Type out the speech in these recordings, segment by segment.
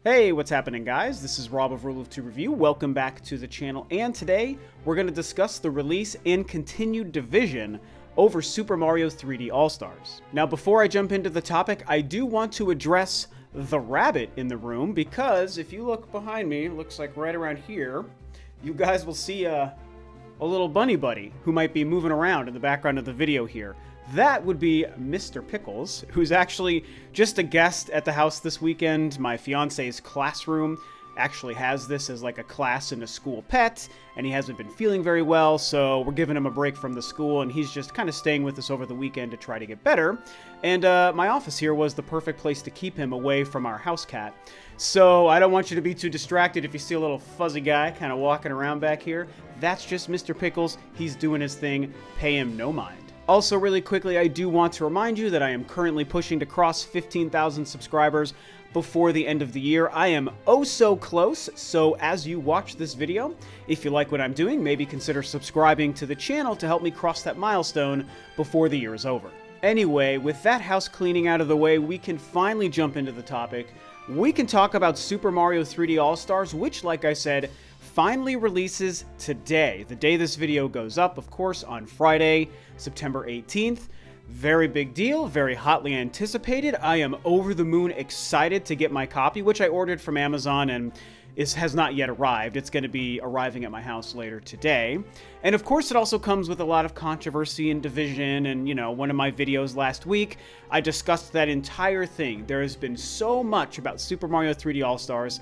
Hey, what's happening, guys? This is Rob of Rule of Two Review. Welcome back to the channel, and today we're going to discuss the release and continued division over Super Mario 3D All-Stars. Now, before I jump into the topic, I do want to address the rabbit in the room, because if you look behind me, it looks like right around here, you guys will see a little bunny buddy who might be moving around in the background of the video here. That would be Mr. Pickles, who's actually just a guest at the house this weekend. My fiance's classroom actually has this as like a class in a school pet, and he hasn't been feeling very well, so we're giving him a break from the school, and he's just kind of staying with us over the weekend to try to get better. And my office here was the perfect place to keep him away from our house cat. So I don't want you to be too distracted if you see a little fuzzy guy kind of walking around back here. That's just Mr. Pickles. He's doing his thing. Pay him no mind. Also, really quickly, I do want to remind you that I am currently pushing to cross 15,000 subscribers before the end of the year. I am oh so close, so as you watch this video, if you like what I'm doing, maybe consider subscribing to the channel to help me cross that milestone before the year is over. Anyway, with that house cleaning out of the way, we can finally jump into the topic. We can talk about Super Mario 3D All-Stars, which, like I said, finally releases today. The day this video goes up, of course, on Friday, September 18th. Very big deal, very hotly anticipated. I am over the moon excited to get my copy, which I ordered from Amazon and has not yet arrived. It's going to be arriving at my house later today. And of course, it also comes with a lot of controversy and division. And, you know, one of my videos last week, I discussed that entire thing. There has been so much about Super Mario 3D All-Stars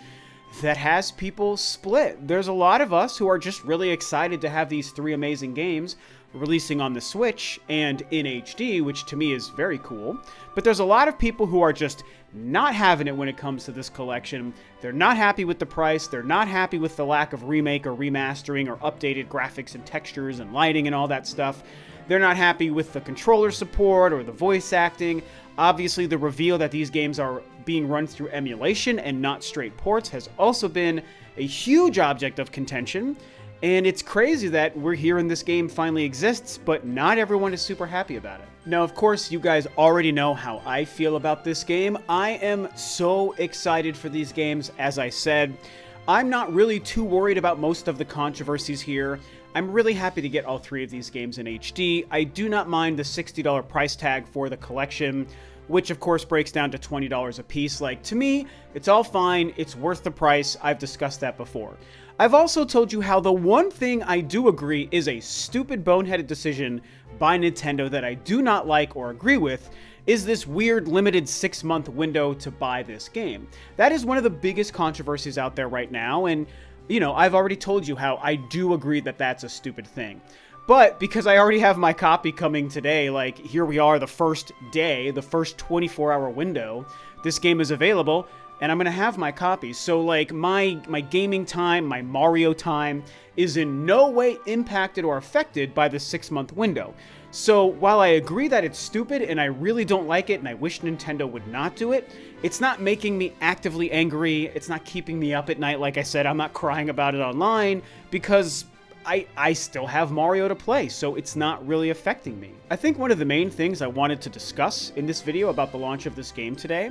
that has people split. There's a lot of us who are just really excited to have these three amazing games releasing on the Switch and in HD, which to me is very cool. But there's a lot of people who are just not having it when it comes to this collection. They're not happy with the price. They're not happy with the lack of remake or remastering or updated graphics and textures and lighting and all that stuff. They're not happy with the controller support or the voice acting. Obviously, the reveal that these games are being run through emulation and not straight ports has also been a huge object of contention. And it's crazy that we're here and this game finally exists, but not everyone is super happy about it. Now, of course, you guys already know how I feel about this game. I am so excited for these games, as I said. I'm not really too worried about most of the controversies here. I'm really happy to get all three of these games in HD. I do not mind the $60 price tag for the collection, which of course breaks down to $20 a piece. Like, to me, it's all fine. It's worth the price. I've discussed that before. I've also told you how the one thing I do agree is a stupid boneheaded decision by Nintendo that I do not like or agree with is this weird limited 6-month window to buy this game. That is one of the biggest controversies out there right now, and you know, I've already told you how I do agree that that's a stupid thing. But because I already have my copy coming today, like here we are the first day, the first 24-hour window, this game is available, and I'm going to have my copy. So like my gaming time, my Mario time is in no way impacted or affected by the 6-month window. So while I agree that it's stupid and I really don't like it and I wish Nintendo would not do it, it's not making me actively angry. It's not keeping me up at night. Like I said, I'm not crying about it online because I still have Mario to play, so it's not really affecting me. I think one of the main things I wanted to discuss in this video about the launch of this game today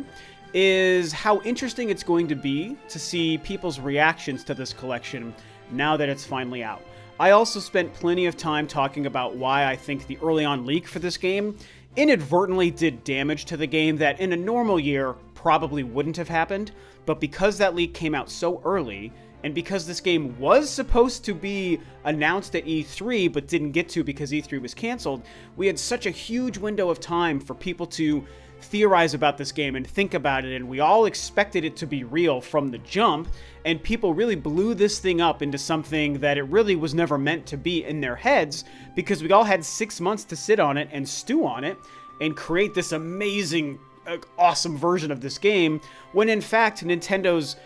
is how interesting it's going to be to see people's reactions to this collection now that it's finally out. I also spent plenty of time talking about why I think the early on leak for this game inadvertently did damage to the game that in a normal year probably wouldn't have happened, but because that leak came out so early, and because this game was supposed to be announced at E3 but didn't get to because E3 was canceled, we had such a huge window of time for people to theorize about this game and think about it, and we all expected it to be real from the jump, and people really blew this thing up into something that it really was never meant to be in their heads, because we all had 6 months to sit on it and stew on it and create this amazing, awesome version of this game, when in fact Nintendo's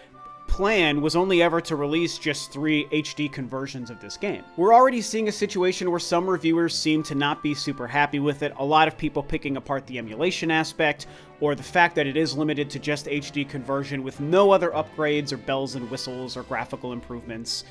plan was only ever to release just 3 HD conversions of this game. We're already seeing a situation where some reviewers seem to not be super happy with it, a lot of people picking apart the emulation aspect, or the fact that it is limited to just HD conversion with no other upgrades or bells and whistles or graphical improvements.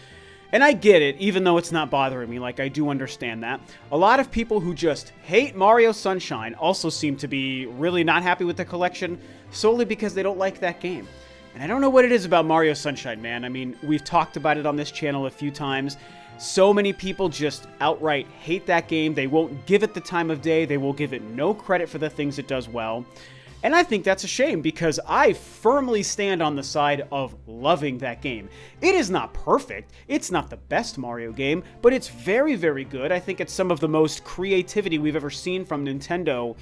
And I get it, even though it's not bothering me, like I do understand that. A lot of people who just hate Mario Sunshine also seem to be really not happy with the collection, solely because they don't like that game. And I don't know what it is about Mario Sunshine, man. I mean, we've talked about it on this channel a few times. So many people just outright hate that game. They won't give it the time of day. They will give it no credit for the things it does well. And I think that's a shame because I firmly stand on the side of loving that game. It is not perfect. It's not the best Mario game, but it's very, very good. I think it's some of the most creativity we've ever seen from Nintendo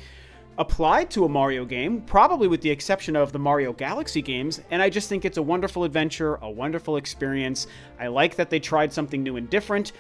applied to a Mario game, probably with the exception of the Mario Galaxy games, and I just think it's a wonderful adventure, a wonderful experience. I like that they tried something new and different.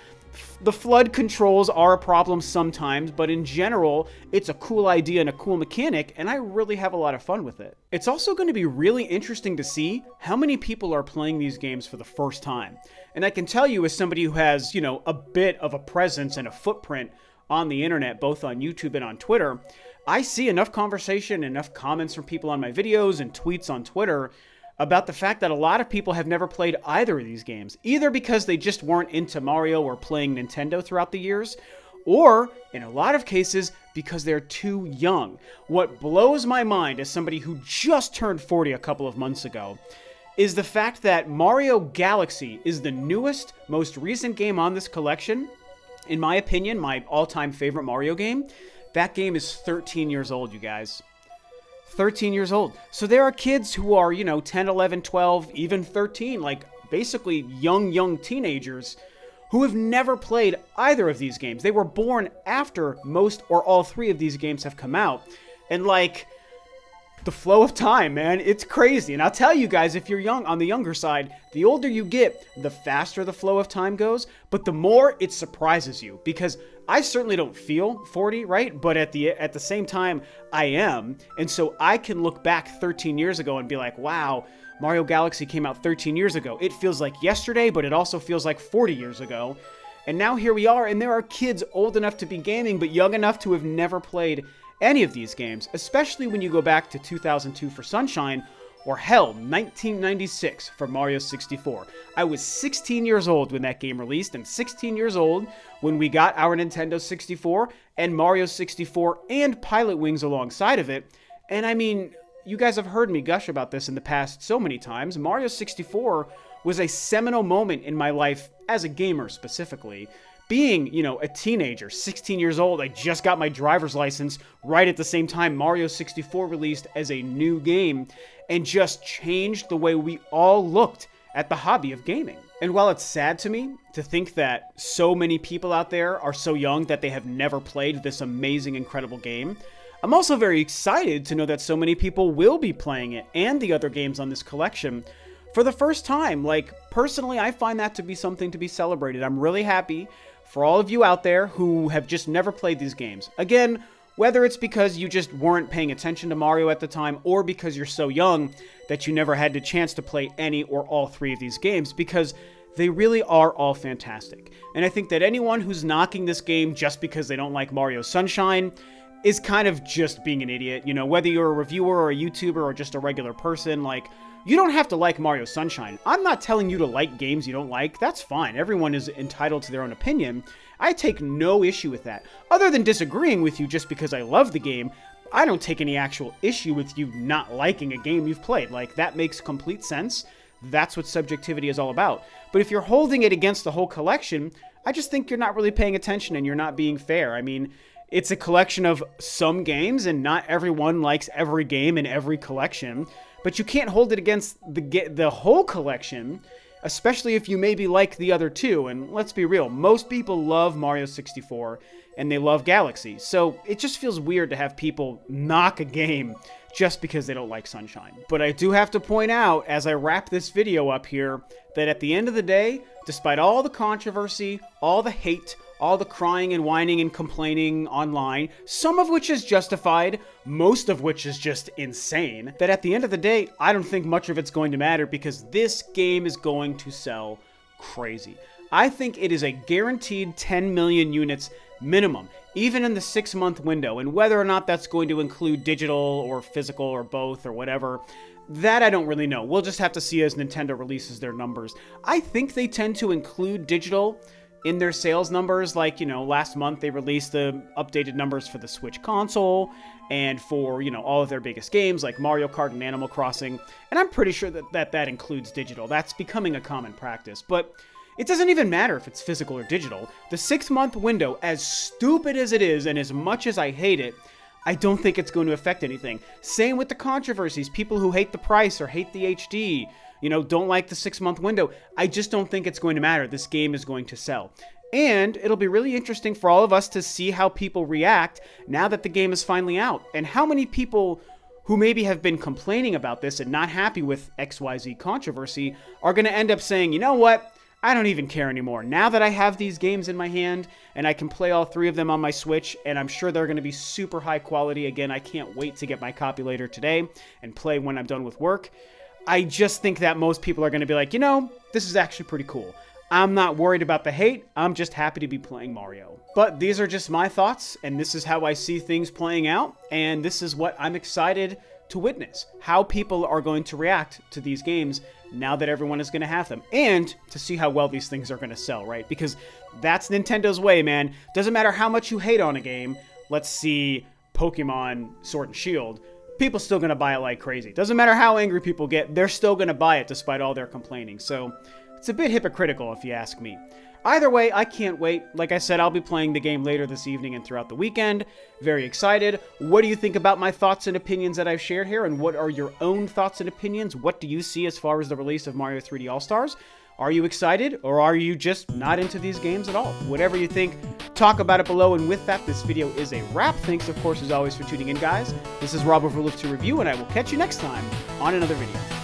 The FLUDD controls are a problem sometimes, but in general, it's a cool idea and a cool mechanic, and I really have a lot of fun with it. It's also going to be really interesting to see how many people are playing these games for the first time. And I can tell you, as somebody who has, a bit of a presence and a footprint on the internet, both on YouTube and on Twitter, I see enough conversation, enough comments from people on my videos and tweets on Twitter about the fact that a lot of people have never played either of these games, either because they just weren't into Mario or playing Nintendo throughout the years, or, in a lot of cases, because they're too young. What blows my mind as somebody who just turned 40 a couple of months ago is the fact that Mario Galaxy is the newest, most recent game on this collection. In my opinion, my all-time favorite Mario game. That game is 13 years old, you guys. 13 years old. So there are kids who are, 10, 11, 12, even 13, like basically young teenagers who have never played either of these games. They were born after most or all three of these games have come out. And the flow of time, man, it's crazy. And I'll tell you guys, if you're young, on the younger side, the older you get, the faster the flow of time goes, but the more it surprises you, because I certainly don't feel 40, right? But at the same time, I am. And so I can look back 13 years ago and be like, wow, Mario Galaxy came out 13 years ago. It feels like yesterday, but it also feels like 40 years ago. And now here we are, and there are kids old enough to be gaming, but young enough to have never played any of these games, especially when you go back to 2002 for Sunshine, or hell, 1996 for Mario 64. I was 16 years old when that game released, and 16 years old when we got our Nintendo 64 and Mario 64 and Pilot Wings alongside of it. And I mean, you guys have heard me gush about this in the past so many times. Mario 64 was a seminal moment in my life as a gamer specifically. Being, a teenager, 16 years old, I just got my driver's license right at the same time Mario 64 released as a new game, and just changed the way we all looked at the hobby of gaming. And while it's sad to me to think that so many people out there are so young that they have never played this amazing, incredible game, I'm also very excited to know that so many people will be playing it and the other games on this collection for the first time. Personally, I find that to be something to be celebrated. I'm really happy for all of you out there who have just never played these games. Again, whether it's because you just weren't paying attention to Mario at the time, or because you're so young that you never had the chance to play any or all three of these games, because they really are all fantastic. And I think that anyone who's knocking this game just because they don't like Mario Sunshine is kind of just being an idiot. Whether you're a reviewer or a YouTuber or just a regular person, you don't have to like Mario Sunshine. I'm not telling you to like games you don't like. That's fine. Everyone is entitled to their own opinion. I take no issue with that. Other than disagreeing with you just because I love the game, I don't take any actual issue with you not liking a game you've played. That makes complete sense. That's what subjectivity is all about. But if you're holding it against the whole collection, I just think you're not really paying attention and you're not being fair. I mean, it's a collection of some games, and not everyone likes every game in every collection. But you can't hold it against the whole collection, especially if you maybe like the other two. And let's be real, most people love Mario 64 and they love Galaxy. So it just feels weird to have people knock a game just because they don't like Sunshine. But I do have to point out, as I wrap this video up here, that at the end of the day, despite all the controversy, all the hate, all the crying and whining and complaining online, some of which is justified, most of which is just insane, that at the end of the day, I don't think much of it's going to matter because this game is going to sell crazy. I think it is a guaranteed 10 million units minimum, even in the 6-month window, and whether or not that's going to include digital or physical or both or whatever, that I don't really know. We'll just have to see as Nintendo releases their numbers. I think they tend to include digital in their sales numbers. Like, last month they released the updated numbers for the Switch console and for, all of their biggest games like Mario Kart and Animal Crossing. And I'm pretty sure that includes digital. That's becoming a common practice. But it doesn't even matter if it's physical or digital. The 6-month window, as stupid as it is and as much as I hate it, I don't think it's going to affect anything. Same with the controversies. People who hate the price or hate the HD, don't like the 6-month window. I just don't think it's going to matter. This game is going to sell. And it'll be really interesting for all of us to see how people react now that the game is finally out. And how many people who maybe have been complaining about this and not happy with XYZ controversy are going to end up saying, you know what? I don't even care anymore. Now that I have these games in my hand and I can play all 3 of them on my Switch, and I'm sure they're going to be super high quality. Again, I can't wait to get my copy later today and play when I'm done with work. I just think that most people are going to be like, this is actually pretty cool. I'm not worried about the hate. I'm just happy to be playing Mario. But these are just my thoughts, and this is how I see things playing out, and this is what I'm excited to witness, how people are going to react to these games now that everyone is going to have them, and to see how well these things are going to sell, right? Because that's Nintendo's way, man. Doesn't matter how much you hate on a game. Let's see Pokemon Sword and Shield. People still going to buy it like crazy. Doesn't matter how angry people get, they're still going to buy it despite all their complaining. So it's a bit hypocritical if you ask me. Either way, I can't wait. Like I said, I'll be playing the game later this evening and throughout the weekend. Very excited. What do you think about my thoughts and opinions that I've shared here? And what are your own thoughts and opinions? What do you see as far as the release of Mario 3D All-Stars? Are you excited, or are you just not into these games at all? Whatever you think, talk about it below. And with that, this video is a wrap. Thanks, of course, as always, for tuning in, guys. This is Rob of Rule of 2 Review, and I will catch you next time on another video.